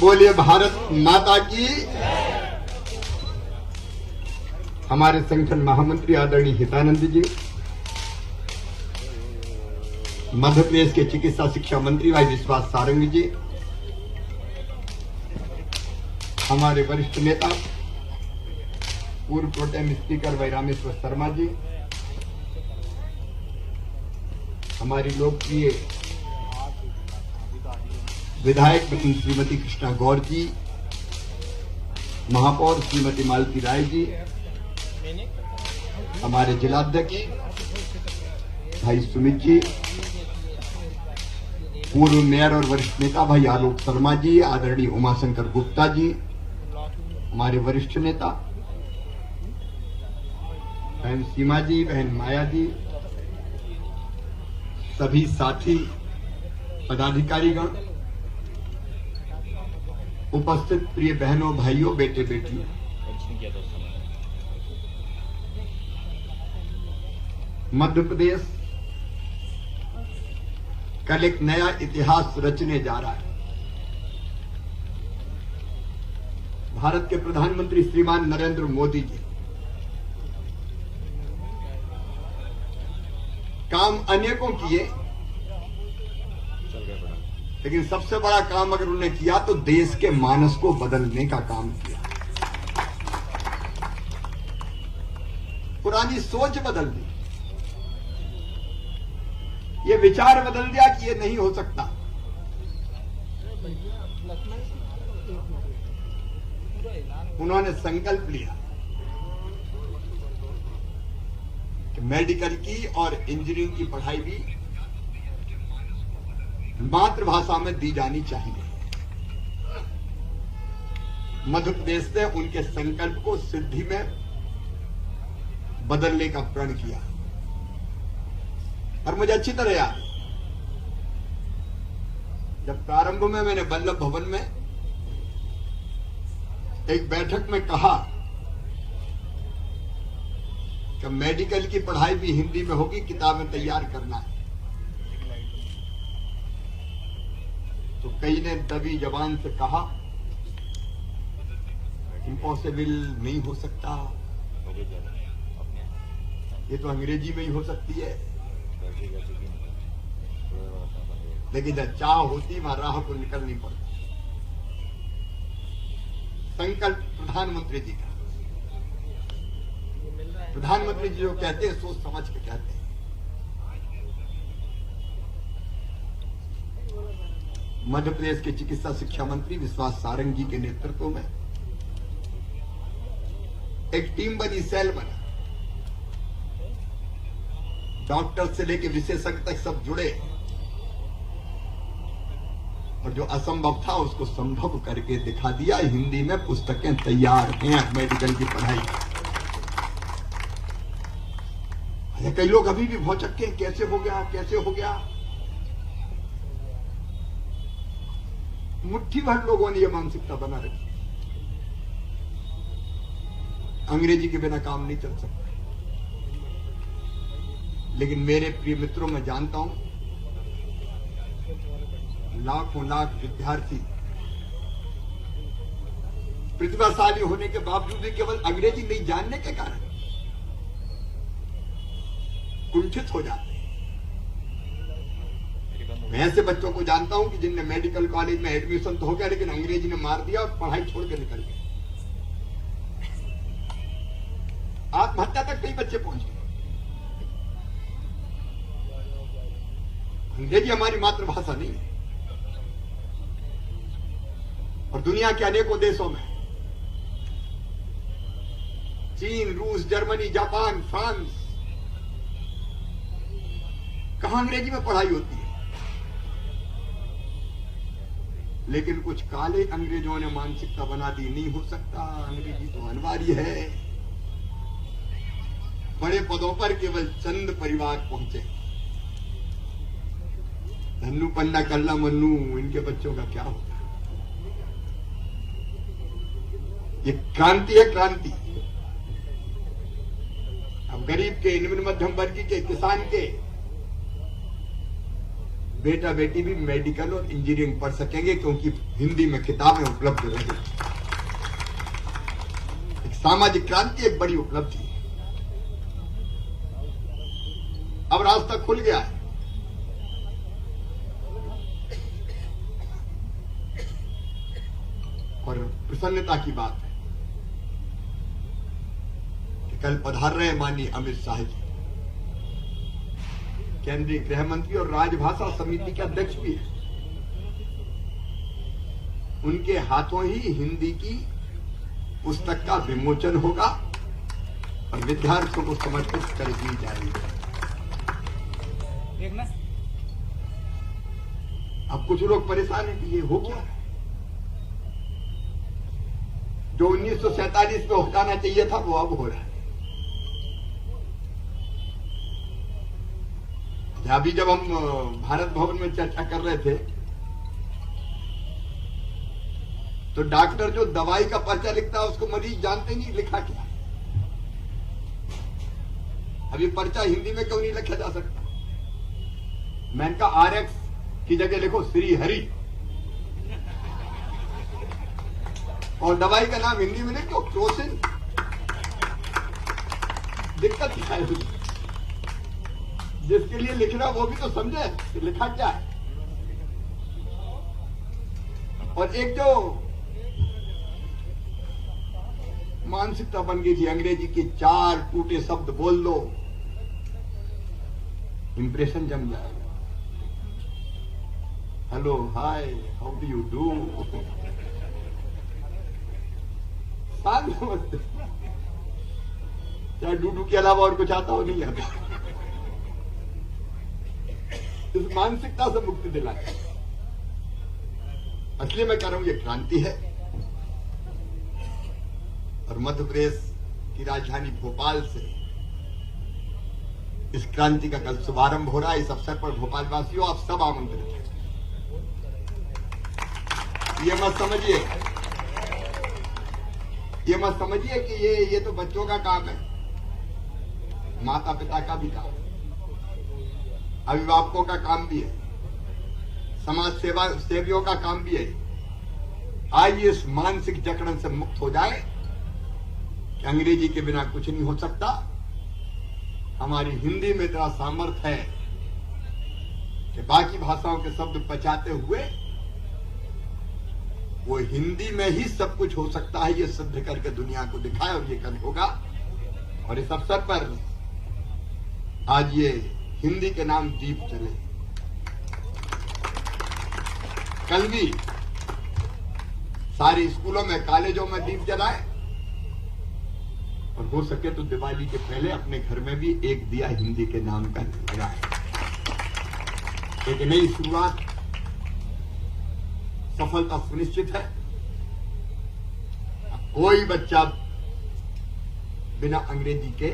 बोलिए भारत माता की। हमारे संगठन महामंत्री आदरणीय हितानंद जी, मध्य प्रदेश के चिकित्सा शिक्षा मंत्री भाई विश्वास सारंग जी, हमारे वरिष्ठ नेता पूर्व प्रोटेम स्पीकर भाई रामेश्वर शर्मा जी, हमारी लोकप्रिय विधायक श्रीमती कृष्णा गौर जी, महापौर श्रीमती मालती राय जी, हमारे जिलाध्यक्ष भाई सुमित जी, पूर्व मेयर और वरिष्ठ नेता भाई आलोक शर्मा जी, आदरणीय उमाशंकर गुप्ता जी, हमारे वरिष्ठ नेता बहन सीमा जी, बहन माया जी, सभी साथी पदाधिकारीगण, उपस्थित प्रिय बहनों भाइयों बेटे बेटियों, मध्य प्रदेश कल एक नया इतिहास रचने जा रहा है। भारत के प्रधानमंत्री श्रीमान नरेंद्र मोदी जी काम अनेकों किए, लेकिन सबसे बड़ा काम अगर उन्होंने किया तो देश के मानस को बदलने का काम किया। पुरानी सोच बदल दी, ये विचार बदल दिया कि ये नहीं हो सकता। उन्होंने संकल्प लिया कि मेडिकल की और इंजीनियरिंग की पढ़ाई भी मातृभाषा में दी जानी चाहिए। मध्य प्रदेश ने उनके संकल्प को सिद्धि में बदलने का प्रण किया और मुझे अच्छी तरह याद है जब प्रारंभ में मैंने वल्लभ भवन में एक बैठक में कहा कि मेडिकल की पढ़ाई भी हिंदी में होगी, किताबें तैयार करना है, तो कई ने दबी जबान से कहा इम्पॉसिबल, नहीं हो सकता, ये तो अंग्रेजी में ही हो सकती है। लेकिन जब चाह होती वहां राह को निकलनी पड़ती। संकल्प प्रधानमंत्री जी का, प्रधानमंत्री जी जो कहते हैं सोच समझ के कहते हैं। मध्य प्रदेश के चिकित्सा शिक्षा मंत्री विश्वास सारंग जी के नेतृत्व में एक टीम बनी, सेल बना, डॉक्टर से लेकर विशेषज्ञ तक सब जुड़े और जो असंभव था उसको संभव करके दिखा दिया। हिंदी में पुस्तकें तैयार हैं मेडिकल की पढ़ाई। कई लोग अभी भी भौचक्के, कैसे हो गया, कैसे हो गया। मुट्ठी भर लोगों ने यह मानसिकता बना रखी, अंग्रेजी के बिना काम नहीं चल सकता। लेकिन मेरे प्रिय मित्रों, मैं जानता हूं लाखों लाख विद्यार्थी प्रतिभाशाली होने के बावजूद भी केवल अंग्रेजी नहीं जानने के कारण कुंठित हो जाते हैं। मैं ऐसे बच्चों को जानता हूं कि जिनने मेडिकल कॉलेज में एडमिशन तो हो गया, लेकिन अंग्रेजी ने मार दिया और पढ़ाई छोड़ के निकल गए। आत्महत्या तक कई बच्चे पहुंच गए। अंग्रेजी हमारी मातृभाषा नहीं है और दुनिया के अनेकों देशों में, चीन, रूस, जर्मनी, जापान, फ्रांस, कहां अंग्रेजी में पढ़ाई होती है। लेकिन कुछ काले अंग्रेजों ने मानसिकता बना दी, नहीं हो सकता, अंग्रेजी तो अनिवार्य है। बड़े पदों पर केवल चंद परिवार पहुंचे। धन्नू पन्ना कल्ला मन्नू, इनके बच्चों का क्या होगा। ये क्रांति है, क्रांति। अब गरीब के, निम्न मध्यम वर्गीय के, किसान के बेटा बेटी भी मेडिकल और इंजीनियरिंग पढ़ सकेंगे, क्योंकि हिंदी में किताबें उपलब्ध रहेंगी। एक सामाजिक क्रांति, एक बड़ी उपलब्धि है। अब रास्ता खुल गया है। और प्रसन्नता की बात है कि कल पधार रहे माननीय अमित शाह जी, केंद्रीय गृह मंत्री और राजभाषा समिति के अध्यक्ष भी हैं। उनके हाथों ही हिंदी की पुस्तक का विमोचन होगा और विद्यार्थियों को समर्पित कर दी जाएगी। अब कुछ लोग परेशान हैं कि ये हो क्या है? जो 1947 में हो जाना चाहिए था वो अब हो रहा है। अभी जब हम भारत भवन में चर्चा कर रहे थे तो डॉक्टर जो दवाई का पर्चा लिखता है उसको मरीज जानते नहीं लिखा क्या। अभी पर्चा हिंदी में क्यों नहीं लिखा जा सकता? मैंने कहा RX की जगह लिखो श्री हरि, और दवाई का नाम हिंदी में लिख दो क्रोसिन। दिक्कत क्या है? जिसके लिए लिखना वो भी तो समझे कि लिखा क्या है। और एक जो मानसिकता बन गई थी, अंग्रेजी के 4 टूटे शब्द बोल दो, इंप्रेशन जम जाएगा। Hello, hi, how do you do, चाहे डूडू के अलावा और कुछ आता हो नहीं आता। इस मानसिकता से मुक्ति दिलाए। असली मैं कह रहा हूं ये क्रांति है। और मध्य प्रदेश की राजधानी भोपाल से इस क्रांति का कल शुभारंभ हो रहा है। इस अवसर पर भोपाल वासियों आप सब आमंत्रित हैं। ये मत समझिए कि ये तो बच्चों का काम है। माता पिता का भी काम है, अभिभावकों का काम भी है, समाज सेवियों का काम भी है। आइए इस मानसिक जकड़न से मुक्त हो जाए कि अंग्रेजी के बिना कुछ नहीं हो सकता। हमारी हिंदी में इतना सामर्थ्य है कि बाकी भाषाओं के शब्द पचाते हुए वो हिंदी में ही सब कुछ हो सकता है। ये सिद्ध करके दुनिया को दिखाए और ये कल होगा। और इस अवसर पर आज ये हिंदी के नाम दीप चले। कल भी सारे स्कूलों में, कॉलेजों में दीप जलाए और हो सके तो दिवाली के पहले अपने घर में भी एक दिया हिंदी के नाम का लगाए। एक नई शुरुआत, सफलता सुनिश्चित है। कोई बच्चा बिना अंग्रेजी के